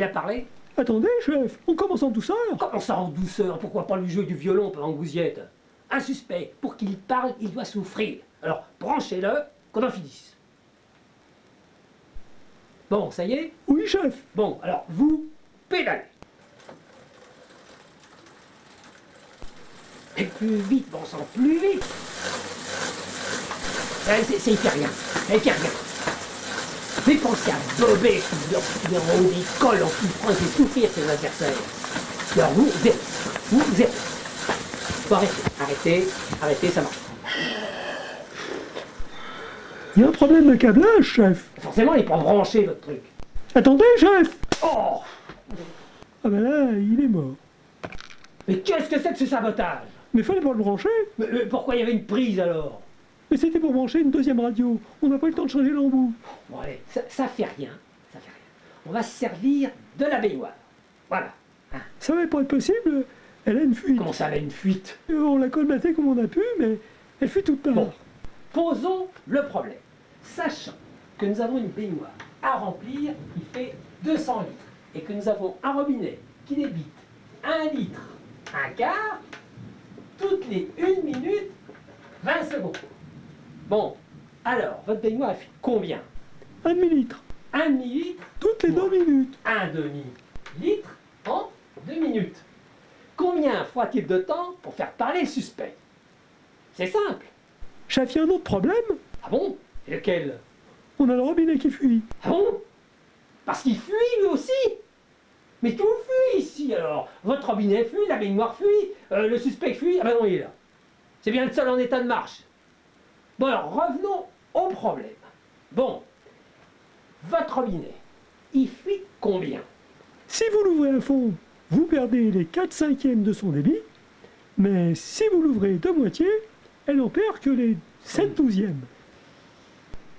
Il a parlé? Attendez, chef, on commence en douceur. Comment ça en douceur? Pourquoi pas lui jouer du violon pendant que vous y êtes? Un suspect, pour qu'il parle, il doit souffrir. Alors, branchez-le, qu'on en finisse. Bon, ça y est? Oui, chef. Bon, alors, vous, pédalez. Et plus vite, bon sang, plus vite. C'est hyper rien, c'est hyper rien. Mais pensez à Bobet qui leur rend des colles en filtrant et fait souffrir ses adversaires. Alors vous, zéro. Vous, zéro. Faut arrêtez, ça marche. Il y a un problème de câblage, chef. Forcément, il est pas branché, votre truc. Attendez, chef. Oh! Ah ben là, il est mort. Mais qu'est-ce que c'est que ce sabotage? Mais fallait pas le brancher. Mais pourquoi il y avait une prise alors? Mais c'était pour brancher une deuxième radio. On n'a pas eu le temps de changer l'embout. Bon allez, ça fait rien, ça fait rien. On va se servir de la baignoire. Voilà. Hein. Ça va pas être possible. Elle a une fuite. Comment ça, elle a une fuite? On l'a colmatée comme on a pu, mais elle fuit toute part. Bon, posons le problème. Sachant que nous avons une baignoire à remplir qui fait 200 litres et que nous avons un robinet qui débite 1 litre, un quart, toutes les 1 minute, 20 secondes. Bon, alors, votre baignoire, elle fait combien? Un demi-litre. Un demi-litre? Toutes les 2 minutes. Un demi-litre en 2 minutes. Combien faut-il de temps pour faire parler le suspect? C'est simple. Chef, il y a un autre problème. Ah bon? Et lequel? On a le robinet qui fuit. Ah bon? Parce qu'il fuit lui aussi? Mais tout fuit ici alors. Votre robinet fuit, la baignoire fuit, le suspect fuit. Ah ben non, il est là. C'est bien le seul en état de marche. Bon alors, revenons au problème. Bon, votre robinet, il fuit combien? Si vous l'ouvrez à fond, vous perdez les 4/5 de son débit. Mais si vous l'ouvrez de moitié, elle en perd que les 7/12.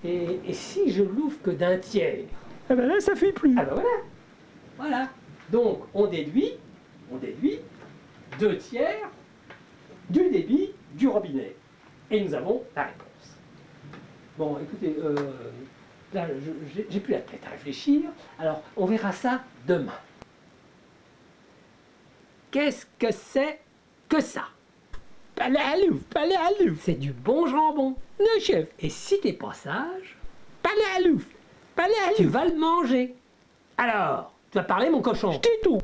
Et si je l'ouvre que d'un tiers? Eh ben là, ça fuit plus. Ah ben voilà. Voilà. Donc, on déduit 2 tiers du débit du robinet. Et nous avons la réponse. Bon, écoutez, là, j'ai plus la tête à réfléchir. Alors, on verra ça demain. Qu'est-ce que c'est que ça? Palais à l'ouf. C'est du bon jambon. Non, chef. Et si t'es pas sage, Palais à l'ouf. tu vas le manger. Alors, tu vas parler, mon cochon? Je dis tout.